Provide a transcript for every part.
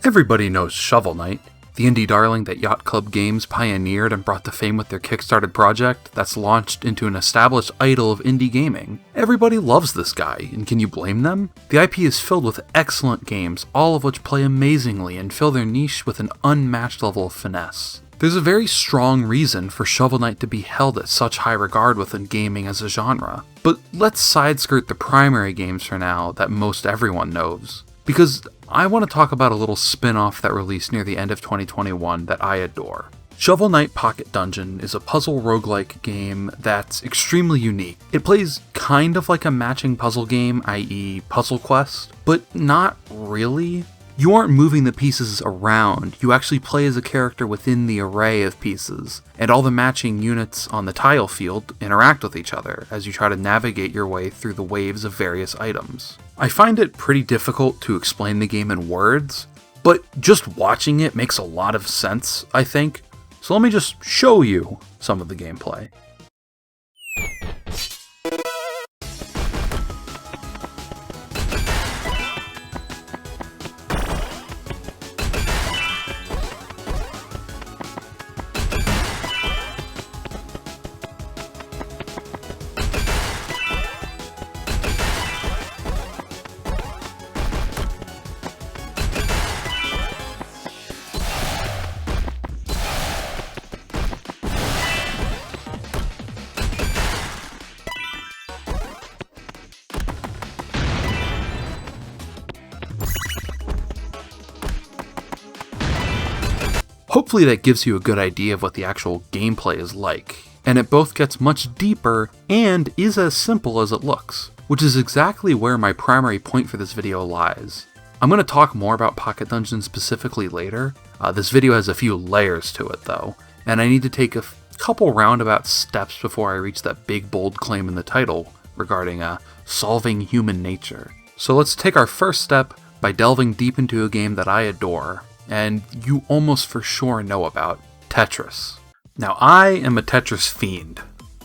Everybody knows Shovel Knight, the indie darling that Yacht Club Games pioneered and brought to fame with their Kickstarted project that's launched into an established idol of indie gaming. Everybody loves this guy, and can you blame them? The IP is filled with excellent games, all of which play amazingly and fill their niche with an unmatched level of finesse. There's a very strong reason for Shovel Knight to be held at such high regard within gaming as a genre. But let's side-skirt the primary games for now that most everyone knows, because I want to talk about a little spin-off that released near the end of 2021 that I adore. Shovel Knight Pocket Dungeon is a puzzle roguelike game that's extremely unique. It plays kind of like a matching puzzle game, i.e. Puzzle Quest, but not really. You aren't moving the pieces around, you actually play as a character within the array of pieces, and all the matching units on the tile field interact with each other as you try to navigate your way through the waves of various items. I find it pretty difficult to explain the game in words, but just watching it makes a lot of sense, I think, so let me just show you some of the gameplay. Hopefully that gives you a good idea of what the actual gameplay is like, and it both gets much deeper and is as simple as it looks, which is exactly where my primary point for this video lies. I'm going to talk more about Pocket Dungeon specifically later. This video has a few layers to it though, and I need to take a couple roundabout steps before I reach that big bold claim in the title regarding solving human nature. So let's take our first step by delving deep into a game that I adore, and you almost for sure know about, Tetris. Now, I am a Tetris fiend.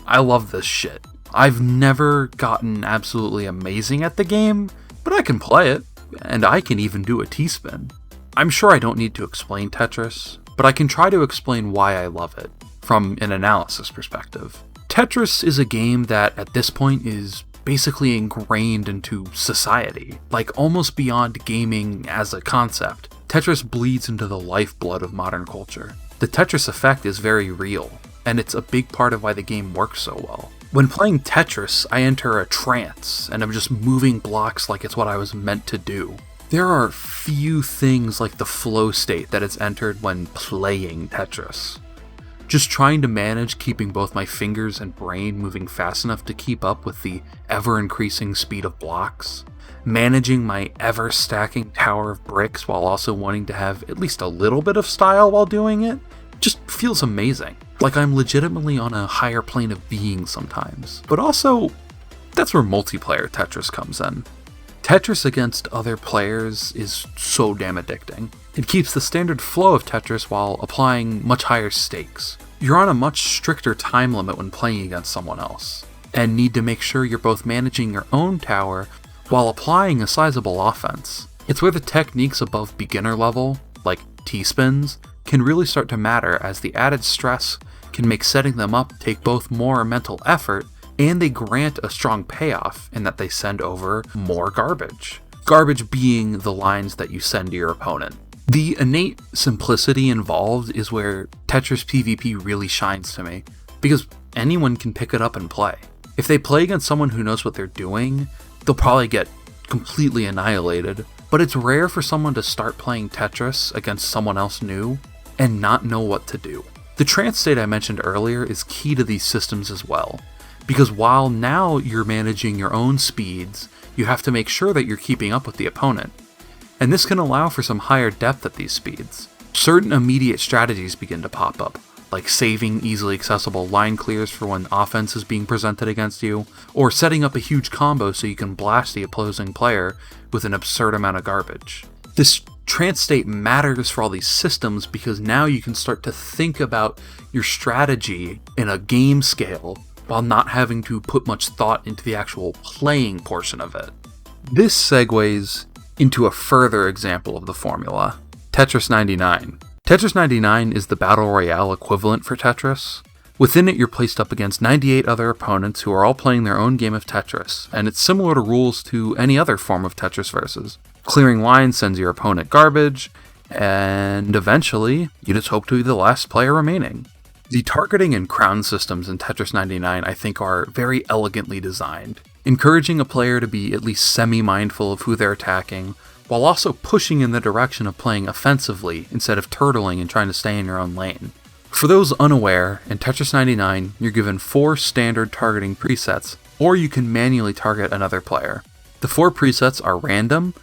I love this shit. I've never gotten absolutely amazing at the game, but I can play it, and I can even do a T-spin. I'm sure I don't need to explain Tetris, but I can try to explain why I love it, from an analysis perspective. Tetris is a game that, at this point, is basically ingrained into society, like almost beyond gaming as a concept. Tetris bleeds into the lifeblood of modern culture. The Tetris effect is very real, and it's a big part of why the game works so well. When playing Tetris, I enter a trance, and I'm just moving blocks like it's what I was meant to do. There are few things like the flow state that it's entered when playing Tetris. Just trying to manage keeping both my fingers and brain moving fast enough to keep up with the ever-increasing speed of blocks. Managing my ever-stacking tower of bricks while also wanting to have at least a little bit of style while doing it just feels amazing. Like I'm legitimately on a higher plane of being sometimes. But also, that's where multiplayer Tetris comes in. Tetris against other players is so damn addicting. It keeps the standard flow of Tetris while applying much higher stakes. You're on a much stricter time limit when playing against someone else, and need to make sure you're both managing your own tower while applying a sizable offense. It's where the techniques above beginner level, like T-spins, can really start to matter, as the added stress can make setting them up take both more mental effort, and they grant a strong payoff in that they send over more garbage. Garbage being the lines that you send to your opponent. The innate simplicity involved is where Tetris PvP really shines to me, because anyone can pick it up and play. If they play against someone who knows what they're doing, they'll probably get completely annihilated, but it's rare for someone to start playing Tetris against someone else new and not know what to do. The trance state I mentioned earlier is key to these systems as well, because while now you're managing your own speeds, you have to make sure that you're keeping up with the opponent, and this can allow for some higher depth at these speeds. Certain immediate strategies begin to pop up, like saving easily accessible line clears for when offense is being presented against you, or setting up a huge combo so you can blast the opposing player with an absurd amount of garbage. This trance state matters for all these systems because now you can start to think about your strategy in a game scale while not having to put much thought into the actual playing portion of it. This segues into a further example of the formula, Tetris 99. Tetris 99 is the battle royale equivalent for Tetris. Within it, you're placed up against 98 other opponents who are all playing their own game of Tetris, and it's similar to rules to any other form of Tetris Versus. Clearing lines sends your opponent garbage, and eventually, you just hope to be the last player remaining. The targeting and crown systems in Tetris 99 I think are very elegantly designed, encouraging a player to be at least semi-mindful of who they're attacking, while also pushing in the direction of playing offensively instead of turtling and trying to stay in your own lane. For those unaware, in Tetris 99, you're given 4 standard targeting presets, or you can manually target another player. The 4 presets are random,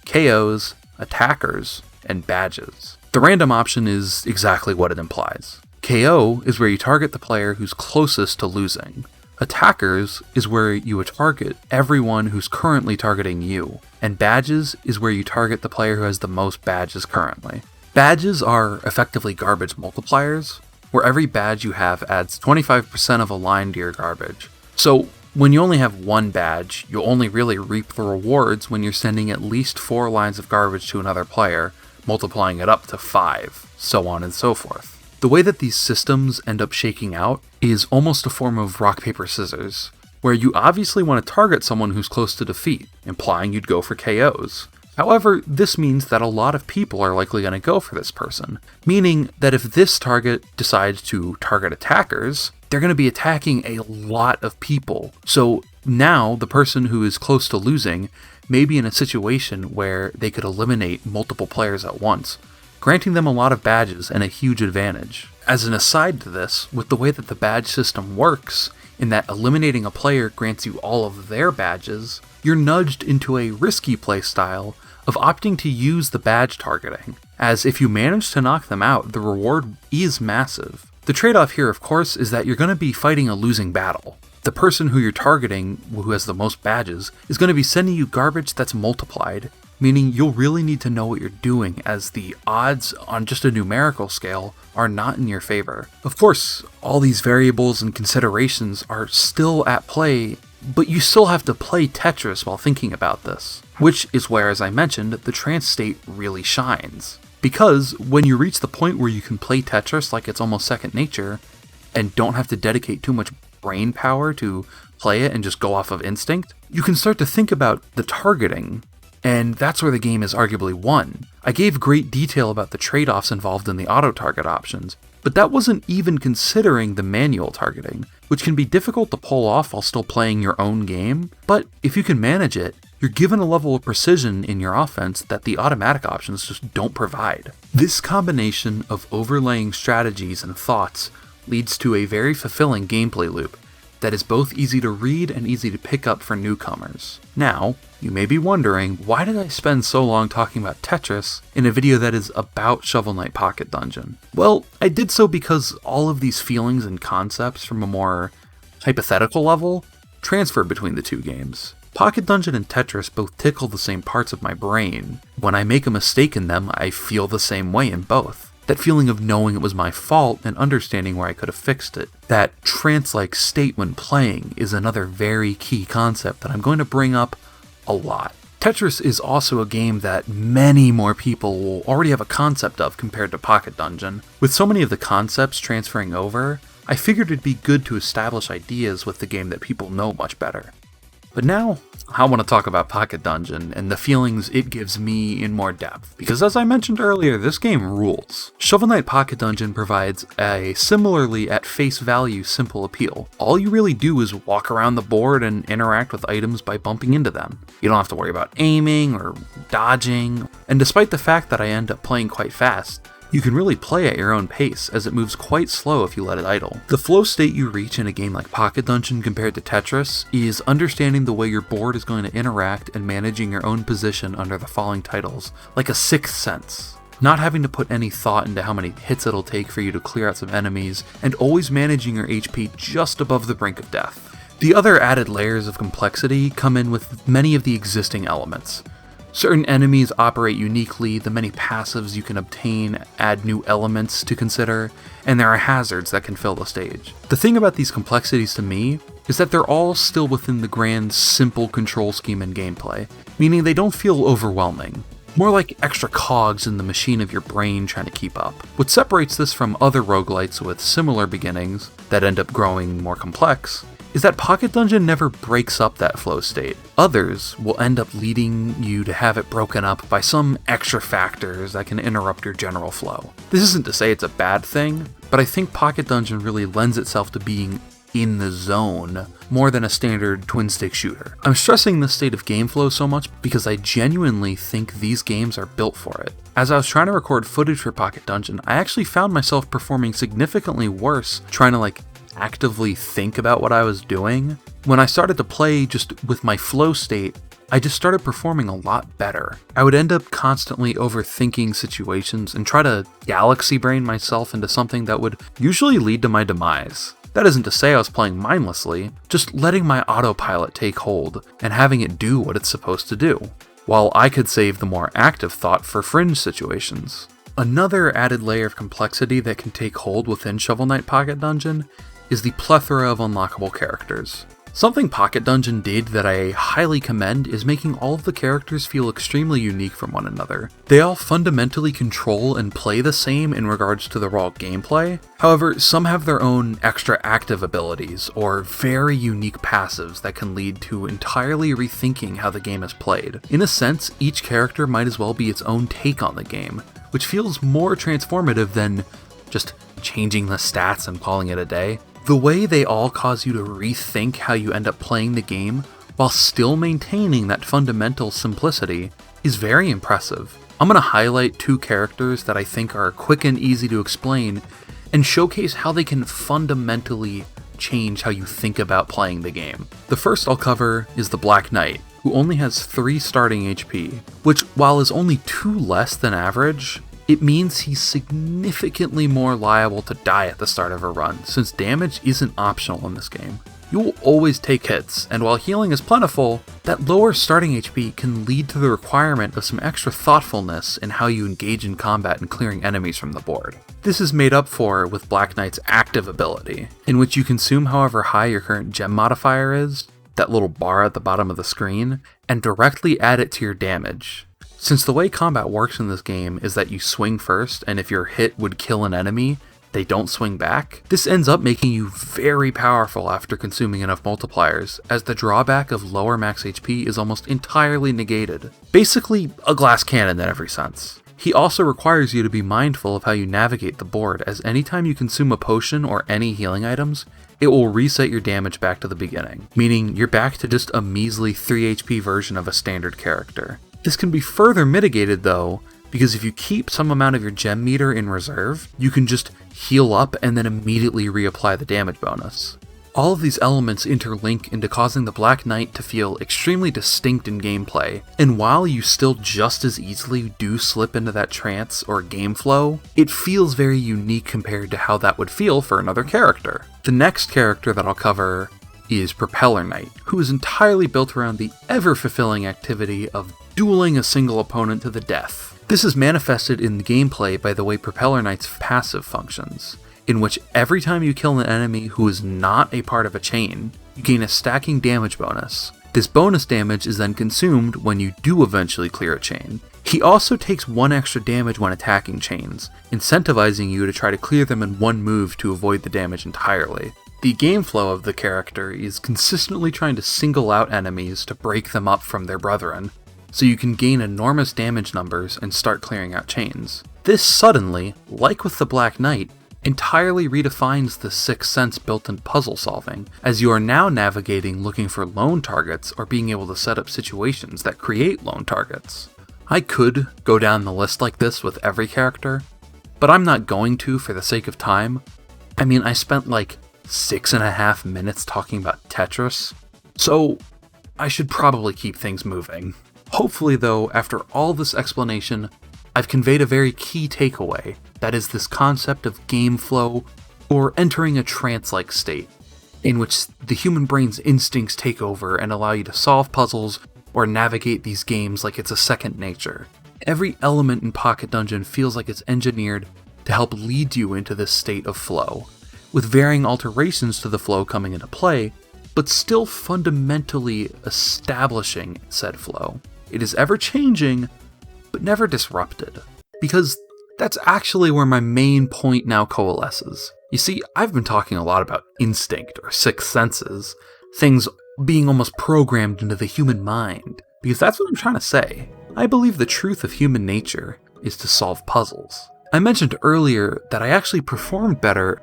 KOs, attackers, and badges. The random option is exactly what it implies. KO is where you target the player who's closest to losing. Attackers is where you target everyone who's currently targeting you, and badges is where you target the player who has the most badges currently. Badges are effectively garbage multipliers, where every badge you have adds 25% of a line to your garbage. So when you only have 1 badge, you'll only really reap the rewards when you're sending at least 4 lines of garbage to another player, multiplying it up to 5, so on and so forth. The way that these systems end up shaking out is almost a form of rock, paper, scissors, where you obviously want to target someone who's close to defeat, implying you'd go for KOs. However, this means that a lot of people are likely going to go for this person, meaning that if this target decides to target attackers, they're going to be attacking a lot of people. So now the person who is close to losing may be in a situation where they could eliminate multiple players at once, granting them a lot of badges and a huge advantage. As an aside to this, with the way that the badge system works, in that eliminating a player grants you all of their badges, you're nudged into a risky playstyle of opting to use the badge targeting, as if you manage to knock them out, the reward is massive. The trade-off here, of course, is that you're going to be fighting a losing battle. The person who you're targeting, who has the most badges, is going to be sending you garbage that's multiplied, meaning you'll really need to know what you're doing, as the odds on just a numerical scale are not in your favor. Of course, all these variables and considerations are still at play, but you still have to play Tetris while thinking about this, which is where, as I mentioned, the trance state really shines. Because when you reach the point where you can play Tetris like it's almost second nature, and don't have to dedicate too much brain power to play it and just go off of instinct, you can start to think about the targeting, and that's where the game is arguably won. I gave great detail about the trade-offs involved in the auto-target options, but that wasn't even considering the manual targeting, which can be difficult to pull off while still playing your own game, but if you can manage it, you're given a level of precision in your offense that the automatic options just don't provide. This combination of overlaying strategies and thoughts leads to a very fulfilling gameplay loop that is both easy to read and easy to pick up for newcomers. Now, you may be wondering, why did I spend so long talking about Tetris in a video that is about Shovel Knight Pocket Dungeon? Well, I did so because all of these feelings and concepts from a more hypothetical level transfer between the two games. Pocket Dungeon and Tetris both tickle the same parts of my brain. When I make a mistake in them, I feel the same way in both. That feeling of knowing it was my fault and understanding where I could have fixed it. That trance-like state when playing is another very key concept that I'm going to bring up a lot. Tetris is also a game that many more people will already have a concept of compared to Pocket Dungeon. With so many of the concepts transferring over, I figured it'd be good to establish ideas with the game that people know much better. But now, I want to talk about Pocket Dungeon and the feelings it gives me in more depth, because as I mentioned earlier, this game rules. Shovel Knight Pocket Dungeon provides a similarly at face value simple appeal. All you really do is walk around the board and interact with items by bumping into them. You don't have to worry about aiming or dodging, and despite the fact that I end up playing quite fast, you can really play at your own pace, as it moves quite slow if you let it idle. The flow state you reach in a game like Pocket Dungeon compared to Tetris is understanding the way your board is going to interact and managing your own position under the falling titles, like a sixth sense. Not having to put any thought into how many hits it'll take for you to clear out some enemies, and always managing your HP just above the brink of death. The other added layers of complexity come in with many of the existing elements. Certain enemies operate uniquely, the many passives you can obtain add new elements to consider, and there are hazards that can fill the stage. The thing about these complexities to me is that they're all still within the grand, simple control scheme and gameplay, meaning they don't feel overwhelming. more like extra cogs in the machine of your brain trying to keep up. What separates this from other roguelites with similar beginnings that end up growing more complex is that Pocket Dungeon never breaks up that flow state. Others will end up leading you to have it broken up by some extra factors that can interrupt your general flow. This isn't to say it's a bad thing, but I think Pocket Dungeon really lends itself to being in the zone more than a standard twin-stick shooter. I'm stressing this state of game flow so much because I genuinely think these games are built for it. As I was trying to record footage for Pocket Dungeon, I actually found myself performing significantly worse trying to actively think about what I was doing. When I started to play just with my flow state, I just started performing a lot better. I would end up constantly overthinking situations and try to galaxy brain myself into something that would usually lead to my demise. That isn't to say I was playing mindlessly, just letting my autopilot take hold and having it do what it's supposed to do, while I could save the more active thought for fringe situations. Another added layer of complexity that can take hold within Shovel Knight Pocket Dungeon is the plethora of unlockable characters. Something Pocket Dungeon did that I highly commend is making all of the characters feel extremely unique from one another. They all fundamentally control and play the same in regards to the raw gameplay. However, some have their own extra active abilities or very unique passives that can lead to entirely rethinking how the game is played. In a sense, each character might as well be its own take on the game, which feels more transformative than just changing the stats and calling it a day. The way they all cause you to rethink how you end up playing the game while still maintaining that fundamental simplicity is very impressive. I'm going to highlight two characters that I think are quick and easy to explain and showcase how they can fundamentally change how you think about playing the game. The first I'll cover is the Black Knight, who only has 3 starting HP, which while is only 2 less than average, it means he's significantly more liable to die at the start of a run, since damage isn't optional in this game. You will always take hits, and while healing is plentiful, that lower starting HP can lead to the requirement of some extra thoughtfulness in how you engage in combat and clearing enemies from the board. This is made up for with Black Knight's active ability, in which you consume however high your current gem modifier is, that little bar at the bottom of the screen, and directly add it to your damage. Since the way combat works in this game is that you swing first, and if your hit would kill an enemy, they don't swing back, this ends up making you very powerful after consuming enough multipliers, as the drawback of lower max HP is almost entirely negated. Basically, a glass cannon in every sense. He also requires you to be mindful of how you navigate the board, as anytime you consume a potion or any healing items, it will reset your damage back to the beginning, meaning you're back to just a measly 3 HP version of a standard character. This can be further mitigated though, because if you keep some amount of your gem meter in reserve, you can just heal up and then immediately reapply the damage bonus. All of these elements interlink into causing the Black Knight to feel extremely distinct in gameplay, and while you still just as easily do slip into that trance or game flow, it feels very unique compared to how that would feel for another character. The next character that I'll cover is Propeller Knight, who is entirely built around the ever-fulfilling activity of dueling a single opponent to the death. This is manifested in the gameplay by the way Propeller Knight's passive functions, in which every time you kill an enemy who is not a part of a chain, you gain a stacking damage bonus. This bonus damage is then consumed when you do eventually clear a chain. He also takes 1 extra damage when attacking chains, incentivizing you to try to clear them in one move to avoid the damage entirely. The game flow of the character is consistently trying to single out enemies to break them up from their brethren, so you can gain enormous damage numbers and start clearing out chains. This suddenly, like with the Black Knight, entirely redefines the sixth sense built-in puzzle solving, as you are now navigating looking for lone targets or being able to set up situations that create lone targets. I could go down the list like this with every character, but I'm not going to for the sake of time. I mean, I spent like 6.5 minutes talking about Tetris, so I should probably keep things moving. Hopefully though, after all this explanation, I've conveyed a very key takeaway, that is this concept of game flow, or entering a trance-like state, in which the human brain's instincts take over and allow you to solve puzzles or navigate these games like it's a second nature. Every element in Pocket Dungeon feels like it's engineered to help lead you into this state of flow, with varying alterations to the flow coming into play, but still fundamentally establishing said flow. It is ever changing, but never disrupted. Because that's actually where my main point now coalesces. You see, I've been talking a lot about instinct or sixth senses, things being almost programmed into the human mind, because that's what I'm trying to say. I believe the truth of human nature is to solve puzzles. I mentioned earlier that I actually perform better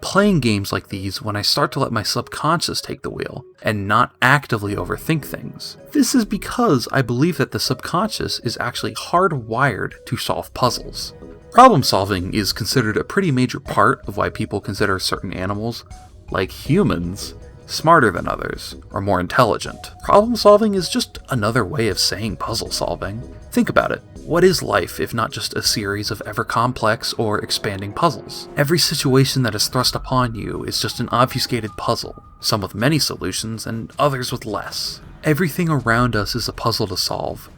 playing games like these when I start to let my subconscious take the wheel and not actively overthink things. This is because I believe that the subconscious is actually hardwired to solve puzzles. Problem solving is considered a pretty major part of why people consider certain animals, like humans, smarter than others, or more intelligent. Problem solving is just another way of saying puzzle solving. Think about it. What is life if not just a series of ever complex or expanding puzzles? Every situation that is thrust upon you is just an obfuscated puzzle, some with many solutions and others with less. Everything around us is a puzzle to solve,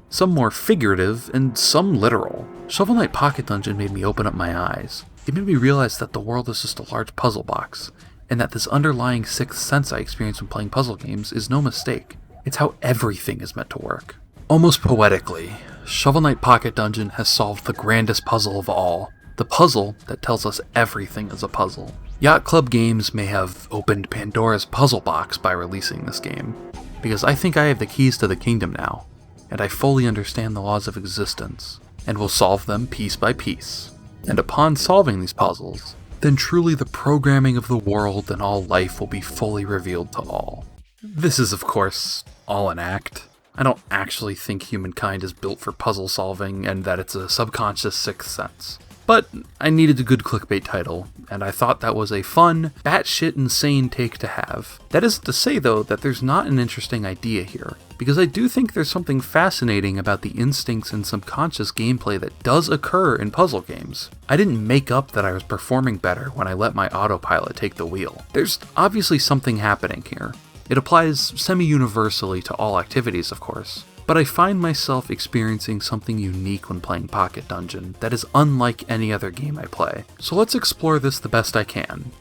some more figurative and some literal. Shovel Knight Pocket Dungeon made me open up my eyes. It made me realize that the world is just a large puzzle box, and that this underlying sixth sense I experience when playing puzzle games is no mistake. It's how everything is meant to work. Almost poetically, Shovel Knight Pocket Dungeon has solved the grandest puzzle of all, the puzzle that tells us everything is a puzzle. Yacht Club Games may have opened Pandora's puzzle box by releasing this game, because I think I have the keys to the kingdom now, and I fully understand the laws of existence, and will solve them piece by piece. And upon solving these puzzles, then truly the programming of the world and all life will be fully revealed to all. This is, of course, all an act. I don't actually think humankind is built for puzzle solving and that it's a subconscious sixth sense. But I needed a good clickbait title, and I thought that was a fun, batshit insane take to have. That isn't to say, though, that there's not an interesting idea here, because I do think there's something fascinating about the instincts and subconscious gameplay that does occur in puzzle games. I didn't make up that I was performing better when I let my autopilot take the wheel. There's obviously something happening here. It applies semi-universally to all activities, of course. But I find myself experiencing something unique when playing Pocket Dungeon that is unlike any other game I play. So let's explore this the best I can.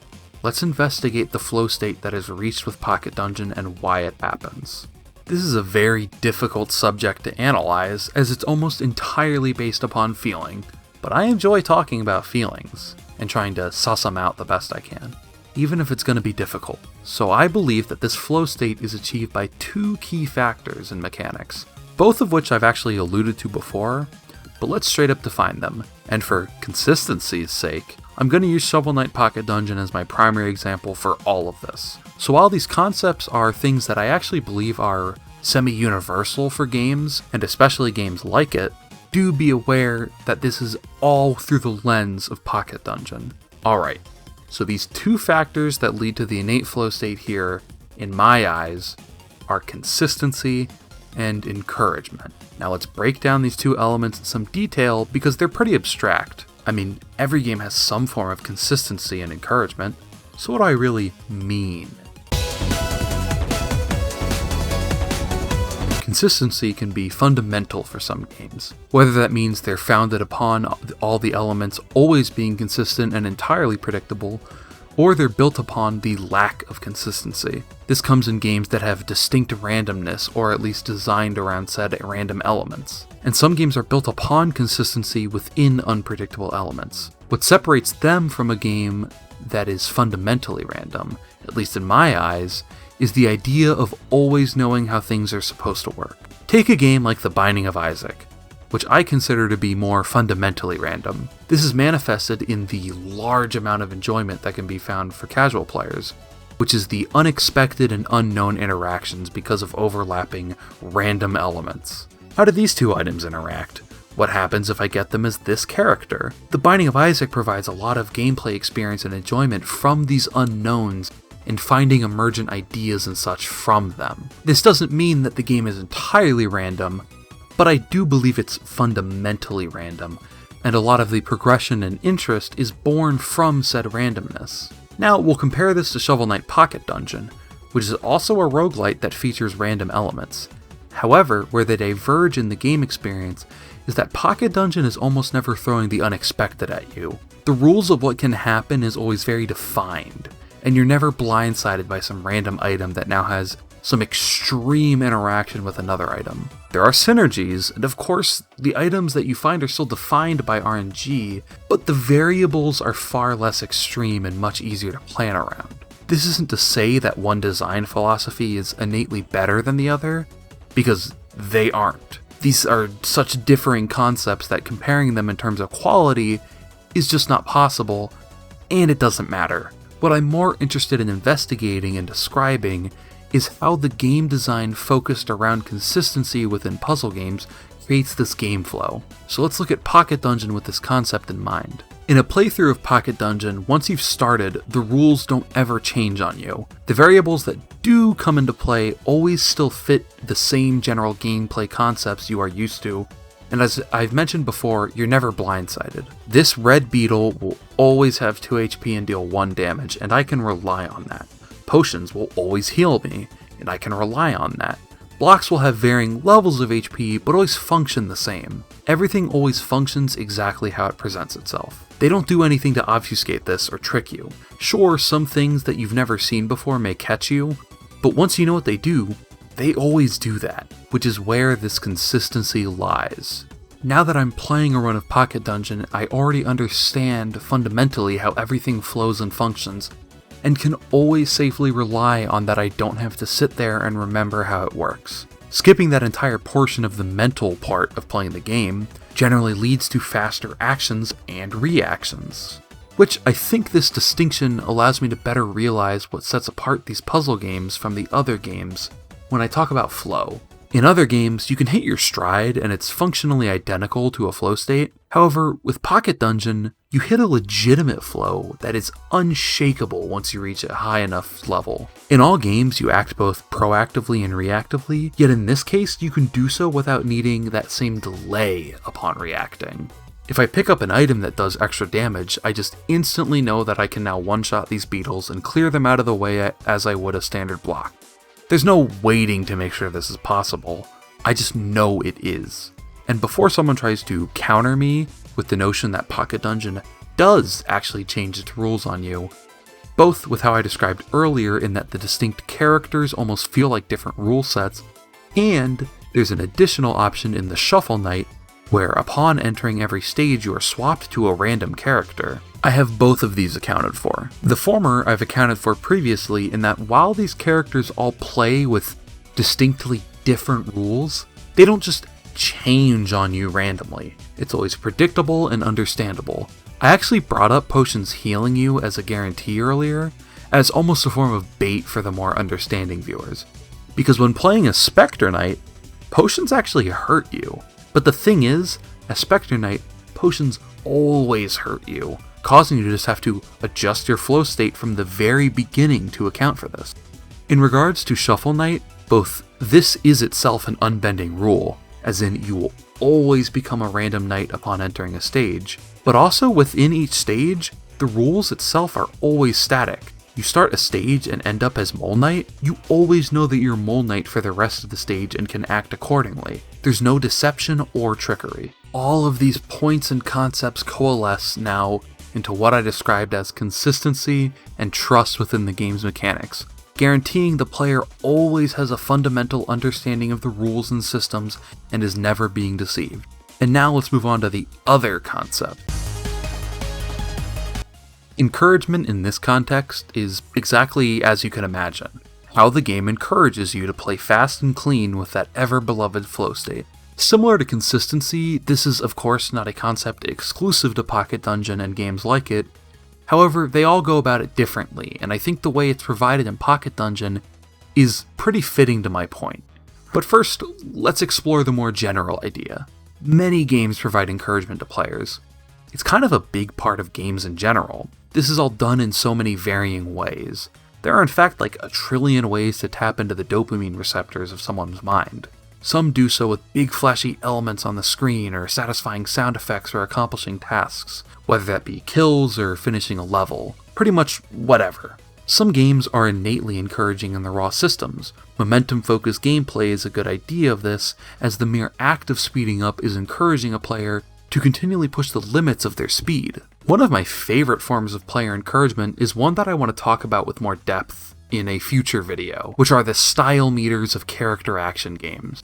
Let's investigate the flow state that is reached with Pocket Dungeon and why it happens. This is a very difficult subject to analyze, as it's almost entirely based upon feeling, but I enjoy talking about feelings and trying to suss them out the best I can, even if it's going to be difficult. So I believe that this flow state is achieved by two key factors in mechanics, both of which I've actually alluded to before, but let's straight up define them. And for consistency's sake, I'm going to use Shovel Knight Pocket Dungeon as my primary example for all of this. So while these concepts are things that I actually believe are semi-universal for games, and especially games like it, do be aware that this is all through the lens of Pocket Dungeon. Alright, so these two factors that lead to the innate flow state here, in my eyes, are consistency and encouragement. Now let's break down these two elements in some detail because they're pretty abstract. I mean, every game has some form of consistency and encouragement, so what do I really mean? Consistency can be fundamental for some games, whether that means they're founded upon all the elements always being consistent and entirely predictable, or they're built upon the lack of consistency. This comes in games that have distinct randomness, or at least designed around said random elements. And some games are built upon consistency within unpredictable elements. What separates them from a game that is fundamentally random, at least in my eyes, is the idea of always knowing how things are supposed to work. Take a game like The Binding of Isaac, which I consider to be more fundamentally random. This is manifested in the large amount of enjoyment that can be found for casual players, which is the unexpected and unknown interactions because of overlapping random elements. How do these two items interact? What happens if I get them as this character? The Binding of Isaac provides a lot of gameplay experience and enjoyment from these unknowns and finding emergent ideas and such from them. This doesn't mean that the game is entirely random, but I do believe it's fundamentally random, and a lot of the progression and interest is born from said randomness. Now, we'll compare this to Shovel Knight Pocket Dungeon, which is also a roguelite that features random elements. However, where they diverge in the game experience is that Pocket Dungeon is almost never throwing the unexpected at you. The rules of what can happen is always very defined, and you're never blindsided by some random item that now has some extreme interaction with another item. There are synergies, and of course, the items that you find are still defined by RNG, but the variables are far less extreme and much easier to plan around. This isn't to say that one design philosophy is innately better than the other, because they aren't. These are such differing concepts that comparing them in terms of quality is just not possible, and it doesn't matter. What I'm more interested in investigating and describing is how the game design focused around consistency within puzzle games creates this game flow. So let's look at Pocket Dungeon with this concept in mind. In a playthrough of Pocket Dungeon, once you've started, the rules don't ever change on you. The variables that do come into play always still fit the same general gameplay concepts you are used to, and as I've mentioned before, you're never blindsided. This red beetle will always have 2 HP and deal 1 damage, and I can rely on that. Potions will always heal me, and I can rely on that. Blocks will have varying levels of HP, but always function the same. Everything always functions exactly how it presents itself. They don't do anything to obfuscate this or trick you. Sure, some things that you've never seen before may catch you, but once you know what they do, they always do that, which is where this consistency lies. Now that I'm playing a run of Pocket Dungeon, I already understand fundamentally how everything flows and functions, and can always safely rely on that I don't have to sit there and remember how it works. Skipping that entire portion of the mental part of playing the game generally leads to faster actions and reactions, which I think this distinction allows me to better realize what sets apart these puzzle games from the other games when I talk about flow. In other games, you can hit your stride and it's functionally identical to a flow state. However, with Pocket Dungeon, you hit a legitimate flow that is unshakable once you reach a high enough level. In all games, you act both proactively and reactively, yet in this case, you can do so without needing that same delay upon reacting. If I pick up an item that does extra damage, I just instantly know that I can now one-shot these beetles and clear them out of the way as I would a standard block. There's no waiting to make sure this is possible, I just know it is. And before someone tries to counter me with the notion that Pocket Dungeon does actually change its rules on you, both with how I described earlier in that the distinct characters almost feel like different rule sets, and there's an additional option in the Shuffle Knight where upon entering every stage you are swapped to a random character. I have both of these accounted for. The former I've accounted for previously in that while these characters all play with distinctly different rules, they don't just change on you randomly. It's always predictable and understandable. I actually brought up potions healing you as a guarantee earlier, as almost a form of bait for the more understanding viewers. Because when playing a Spectre Knight, potions actually hurt you. But the thing is, as Spectre Knight, potions always hurt you, causing you to just have to adjust your flow state from the very beginning to account for this. In regards to Shuffle Knight, both this is itself an unbending rule, as in you will always become a random knight upon entering a stage, but also within each stage, the rules itself are always static. You start a stage and end up as Mole Knight, you always know that you're Mole Knight for the rest of the stage and can act accordingly. There's no deception or trickery. All of these points and concepts coalesce now into what I described as consistency and trust within the game's mechanics, guaranteeing the player always has a fundamental understanding of the rules and systems and is never being deceived. And now let's move on to the other concept. Encouragement in this context is exactly as you can imagine, how the game encourages you to play fast and clean with that ever-beloved flow state. Similar to consistency, this is of course not a concept exclusive to Pocket Dungeon and games like it. However, they all go about it differently, and I think the way it's provided in Pocket Dungeon is pretty fitting to my point. But first, let's explore the more general idea. Many games provide encouragement to players. It's kind of a big part of games in general. This is all done in so many varying ways. There are in fact like a trillion ways to tap into the dopamine receptors of someone's mind. Some do so with big flashy elements on the screen or satisfying sound effects or accomplishing tasks, whether that be kills or finishing a level. Pretty much whatever. Some games are innately encouraging in the raw systems. Momentum-focused gameplay is a good idea of this, as the mere act of speeding up is encouraging a player to continually push the limits of their speed. One of my favorite forms of player encouragement is one that I want to talk about with more depth in a future video, which are the style meters of character action games.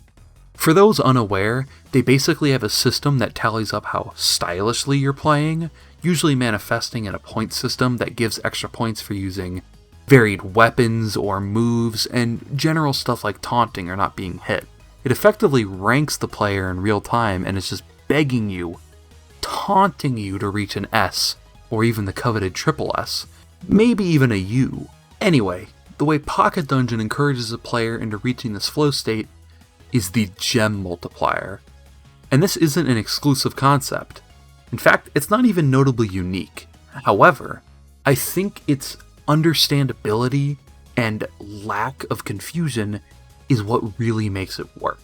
For those unaware, they basically have a system that tallies up how stylishly you're playing, usually manifesting in a point system that gives extra points for using varied weapons or moves, and general stuff like taunting or not being hit. It effectively ranks the player in real time and is just begging you, taunting you to reach an S, or even the coveted triple S, maybe even a U. Anyway, the way Pocket Dungeon encourages a player into reaching this flow state is the gem multiplier. And this isn't an exclusive concept. In fact, it's not even notably unique. However, I think its understandability and lack of confusion is what really makes it work.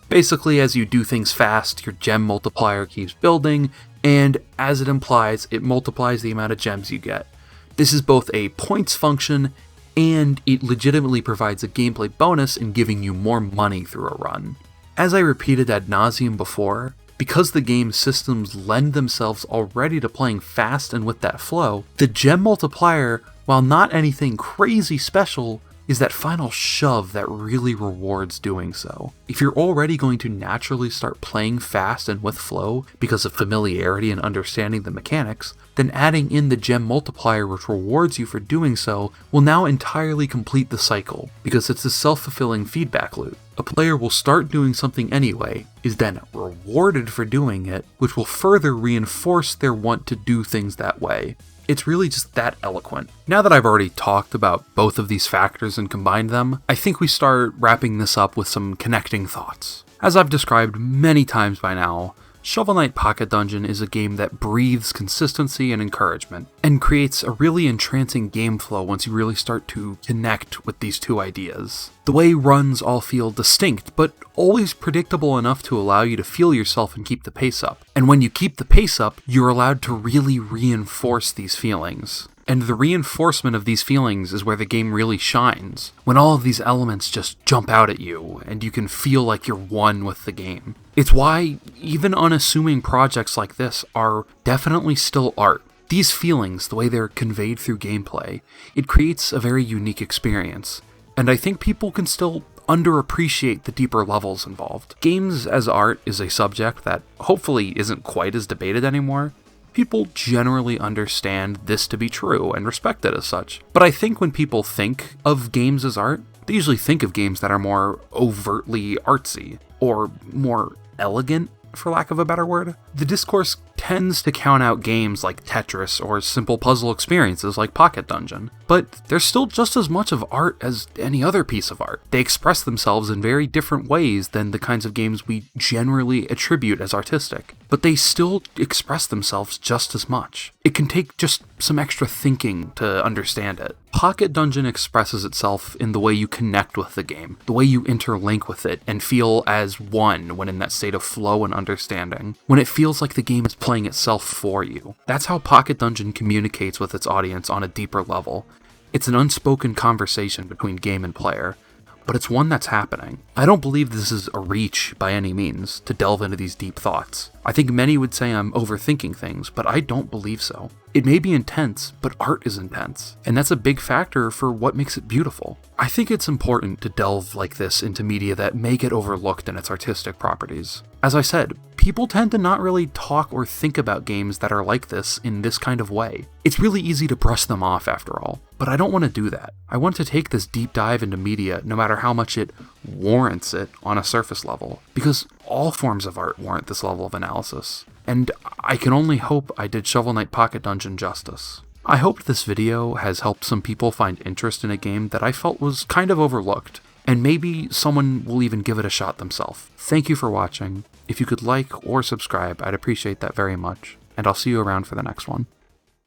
Basically, as you do things fast, your gem multiplier keeps building, and as it implies, it multiplies the amount of gems you get. This is both a points function, and it legitimately provides a gameplay bonus in giving you more money through a run. As I repeated ad nauseum before, because the game's systems lend themselves already to playing fast and with that flow, the gem multiplier, while not anything crazy special, is that final shove that really rewards doing so. If you're already going to naturally start playing fast and with flow because of familiarity and understanding the mechanics, then adding in the gem multiplier which rewards you for doing so will now entirely complete the cycle, because it's a self-fulfilling feedback loop. A player will start doing something anyway, is then rewarded for doing it, which will further reinforce their want to do things that way. It's really just that eloquent. Now that I've already talked about both of these factors and combined them, I think we start wrapping this up with some connecting thoughts. As I've described many times by now, Shovel Knight Pocket Dungeon is a game that breathes consistency and encouragement, and creates a really entrancing game flow once you really start to connect with these two ideas. The way runs all feel distinct, but always predictable enough to allow you to feel yourself and keep the pace up. And when you keep the pace up, you're allowed to really reinforce these feelings. And the reinforcement of these feelings is where the game really shines, when all of these elements just jump out at you, and you can feel like you're one with the game. It's why even unassuming projects like this are definitely still art. These feelings, the way they're conveyed through gameplay, it creates a very unique experience, and I think people can still underappreciate the deeper levels involved. Games as art is a subject that hopefully isn't quite as debated anymore. People generally understand this to be true and respect it as such. But I think when people think of games as art, they usually think of games that are more overtly artsy, or more elegant, for lack of a better word. The discourse tends to count out games like Tetris or simple puzzle experiences like Pocket Dungeon, but they're still just as much of art as any other piece of art. They express themselves in very different ways than the kinds of games we generally attribute as artistic, but they still express themselves just as much. It can take just some extra thinking to understand it. Pocket Dungeon expresses itself in the way you connect with the game, the way you interlink with it and feel as one when in that state of flow and understanding, when it feels like the game is playing itself for you. That's how Pocket Dungeon communicates with its audience on a deeper level. It's an unspoken conversation between game and player, but it's one that's happening. I don't believe this is a reach by any means to delve into these deep thoughts. I think many would say I'm overthinking things, but I don't believe so. It may be intense, but art is intense, and that's a big factor for what makes it beautiful. I think it's important to delve like this into media that may get overlooked in its artistic properties. As I said, people tend to not really talk or think about games that are like this in this kind of way. It's really easy to brush them off after all, but I don't want to do that. I want to take this deep dive into media no matter how much it warrants it on a surface level, because all forms of art warrant this level of analysis, and I can only hope I did Shovel Knight Pocket Dungeon justice. I hope this video has helped some people find interest in a game that I felt was kind of overlooked, and maybe someone will even give it a shot themselves. Thank you for watching. If you could like or subscribe, I'd appreciate that very much, and I'll see you around for the next one.